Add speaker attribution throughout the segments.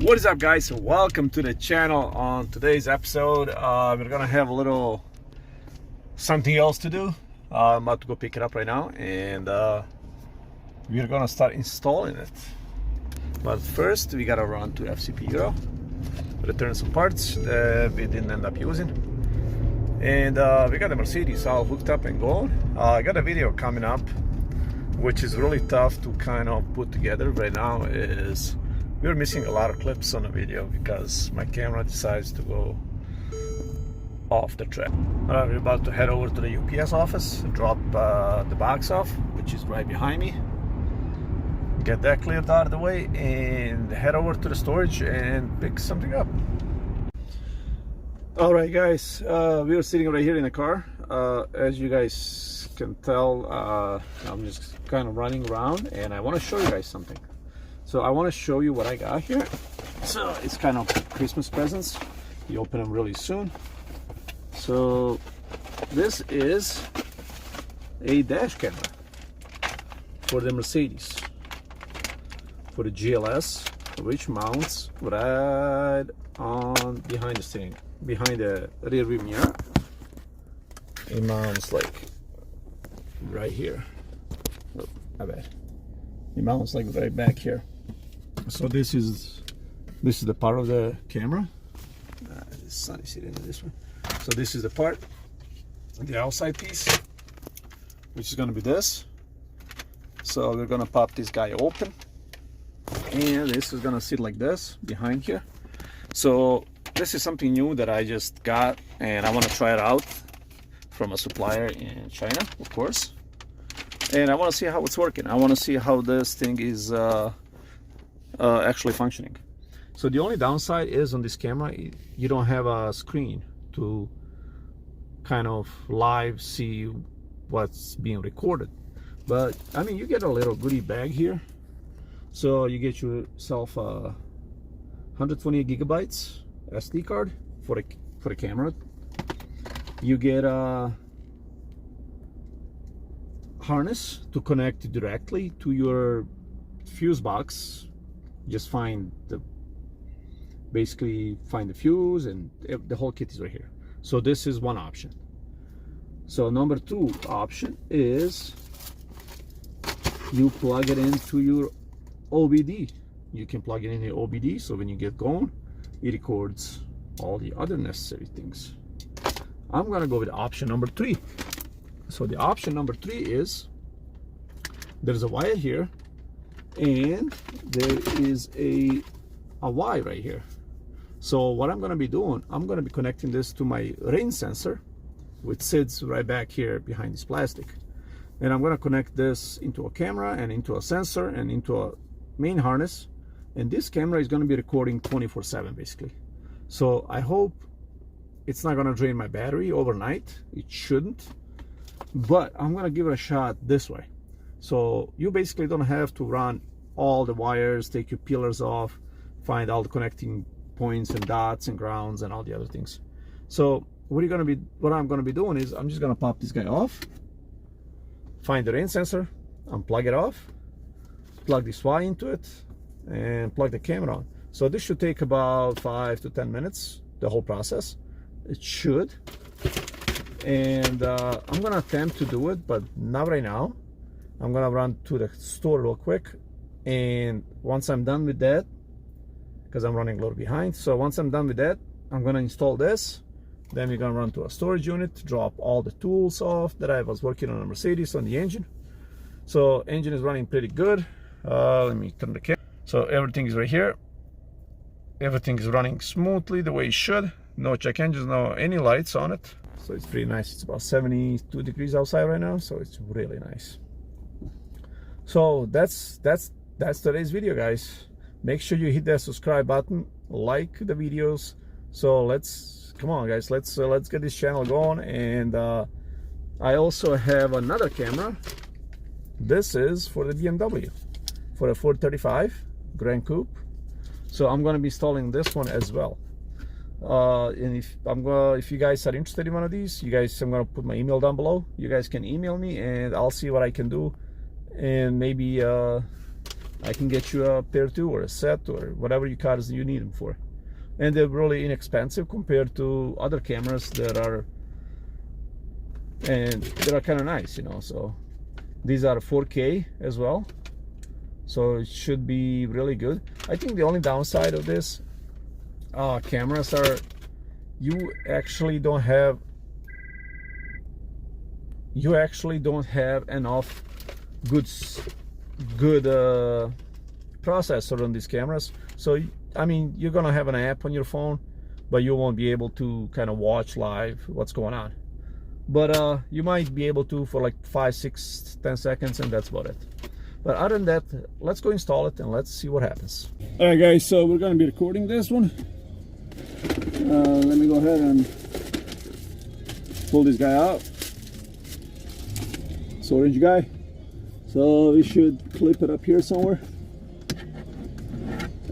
Speaker 1: What is up, guys? Welcome to the channel. On today's episode, we're gonna have a little something else to do. I'm about to go pick it up right now, and we're gonna start installing it. But first, we gotta run to FCP Euro, return some parts that we didn't end up using, and we got the Mercedes all hooked up and going. I got a video coming up, which is really tough to kind of put together right now. Is we're missing a lot of clips on the video because my camera decides to go off the track. Alright, we're about to head over to the UPS office, drop the box off, which is right behind me. Get that cleared out of the way and head over to the storage and pick something up. Alright guys, we are sitting right here in the car. As you guys can tell, I'm just kind of running around and I want to show you guys something. So I want to show you what I got here. So it's kind of Christmas presents. You open them really soon. So this is a dash camera for the Mercedes, for the GLS, which mounts right on behind the steering, behind the rear view mirror. It mounts like right here. Oh, my bad. It mounts like right back here. So this is the part of the camera. The sun is hitting in this one. So this is the part, the outside piece, which is going to be this. So we're going to pop this guy open, and this is going to sit like this behind here. So this is something new that I just got, and I want to try it out from a supplier in China, of course. And I want to see how it's working. I want to see how this thing is actually functioning. So the only downside is on this camera, you don't have a screen to kind of live see what's being recorded. But I mean, you get a little goodie bag here. So you get yourself a 128 gigabytes SD card for the camera. You get a harness to connect directly to your fuse box. Just basically find the fuse, and the whole kit is right here. So this is one option. So number two option is you plug it into your OBD. You can plug it in your OBD, so when you get going, it records all the other necessary things. I'm gonna go with option number three. So the option number three is there's a wire here, and there is a Y right here. So what I'm going to be doing, I'm going to be connecting this to my rain sensor, which sits right back here behind this plastic. And I'm going to connect this into a camera and into a sensor and into a main harness. And this camera is going to be recording 24/7 basically. So I hope it's not going to drain my battery overnight. It shouldn't. But I'm going to give it a shot this way. So you basically don't have to run all the wires, take your pillars off, find all the connecting points and dots and grounds and all the other things. So what I'm gonna be doing is I'm just gonna pop this guy off, find the rain sensor, unplug it off, plug this Y into it, and plug the camera on. So this should take about 5 to 10 minutes, the whole process. It should. And I'm gonna attempt to do it, but not right now. I'm gonna run to the store real quick, and once I'm done with that, because I'm running a little behind, so once I'm done with that, I'm gonna install this. Then we're gonna run to a storage unit, drop all the tools off that I was working on a Mercedes on the engine. So engine is running pretty good. Let me turn the camera. So everything is right here. Everything is running smoothly the way it should. No check engines, no any lights on it. So it's pretty nice. It's about 72 degrees outside right now, so it's really nice. So that's today's video, guys. Make sure you hit that subscribe button, like the videos. So come on guys, let's get this channel going. And I also have another camera. This is for the BMW, for a 435 Grand Coupe. So I'm going to be installing this one as well. And if you guys are interested in one of these, I'm going to put my email down below. You guys can email me and I'll see what I can do, and maybe I can get you a pair too, or a set, or whatever you cars you need them for. And they're really inexpensive compared to other cameras that are kind of nice, you know. So these are 4K as well, so it should be really good. I think the only downside of this cameras are you actually don't have enough good processor on these cameras. So I mean, you're gonna have an app on your phone, but you won't be able to kind of watch live what's going on. But you might be able to for like 5, 6, 10 seconds, and that's about it. But other than that, let's go install it and let's see what happens. All right, guys, so we're gonna be recording this one. Let me go ahead and pull this guy out. It's orange guy. So we should clip it up here somewhere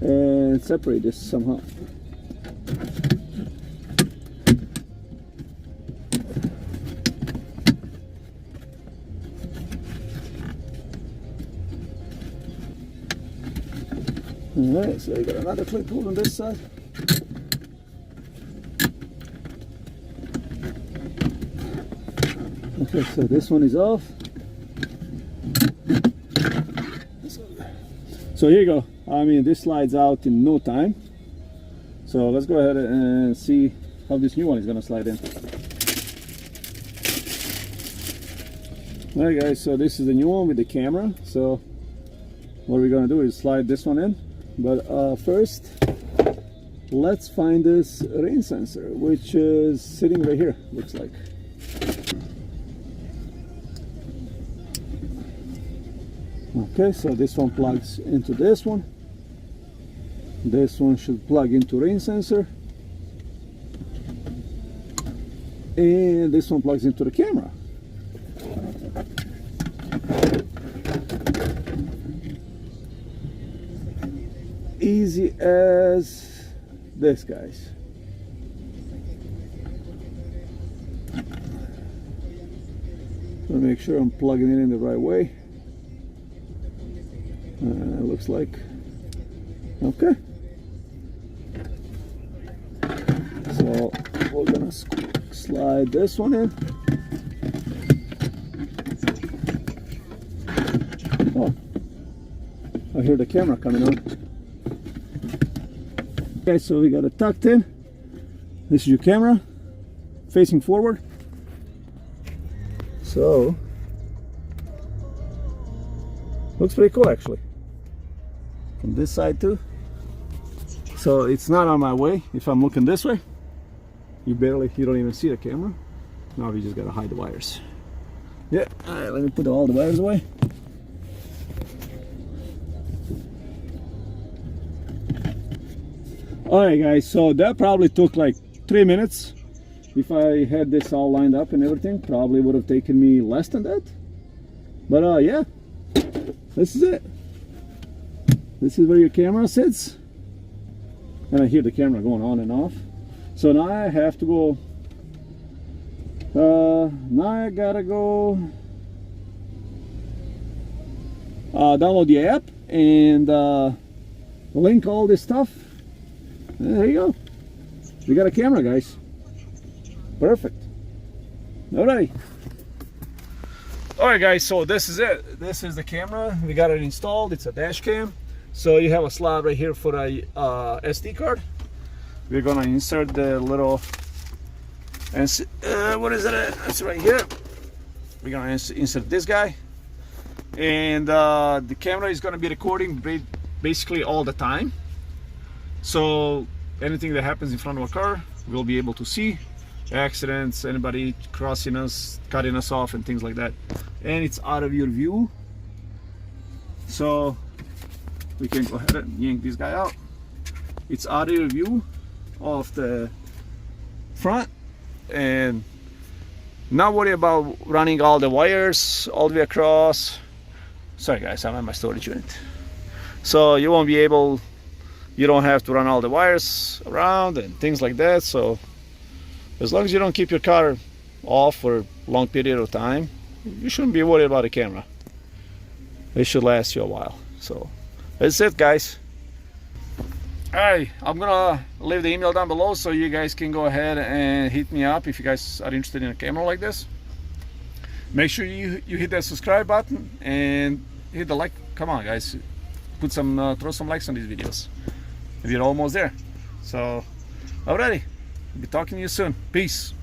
Speaker 1: and separate this somehow. Alright, so we got another clip pulled on this side. Okay, so this one is off. So here you go. I mean, this slides out in no time. So let's go ahead and see how this new one is gonna slide in. Alright guys, so this is the new one with the camera. So what we're gonna do is slide this one in. But first, let's find this rain sensor, which is sitting right here, looks like. Okay, so this one plugs into this one. This one should plug into rain sensor. And this one plugs into the camera. Easy as this, guys. So make sure I'm plugging it in the right way. Looks like okay. So we're gonna slide this one in. Oh, I hear the camera coming on. Okay, so we got it tucked in. This is your camera facing forward. So looks pretty cool actually. From this side too. So it's not on my way. If I'm looking this way, you don't even see the camera. Now we just gotta hide the wires. Yeah, all right, let me put all the wires away. All right guys, so that probably took like 3 minutes. If I had this all lined up and everything, probably would have taken me less than that. But yeah, this is it. This is where your camera sits. And I hear the camera going on and off. So now I have to go, now I gotta go download the app and link all this stuff. And there you go. We got a camera, guys. Perfect. Alright. Alright guys, so this is it. This is the camera. We got it installed. It's a dash cam. So you have a slot right here for a SD card. We're gonna insert the little, what is it? It's right here. We're gonna insert this guy, and the camera is gonna be recording basically all the time. So anything that happens in front of a car, we'll be able to see. Accidents, anybody crossing us, cutting us off, and things like that. And it's out of your view. So we can go ahead and yank this guy out. It's out of your view of the front, and not worry about running all the wires all the way across. Sorry guys, I'm at my storage unit. So you won't be able, you don't have to run all the wires around and things like that. So as long as you don't keep your car off for a long period of time, you shouldn't be worried about the camera. It should last you a while. So That's it, guys. Alright, I'm gonna leave the email down below so you guys can go ahead and hit me up if you guys are interested in a camera like this. Make sure you hit that subscribe button and hit the like. Come on, guys, put some throw some likes on these videos. We're almost there. So alrighty, be talking to you soon. Peace.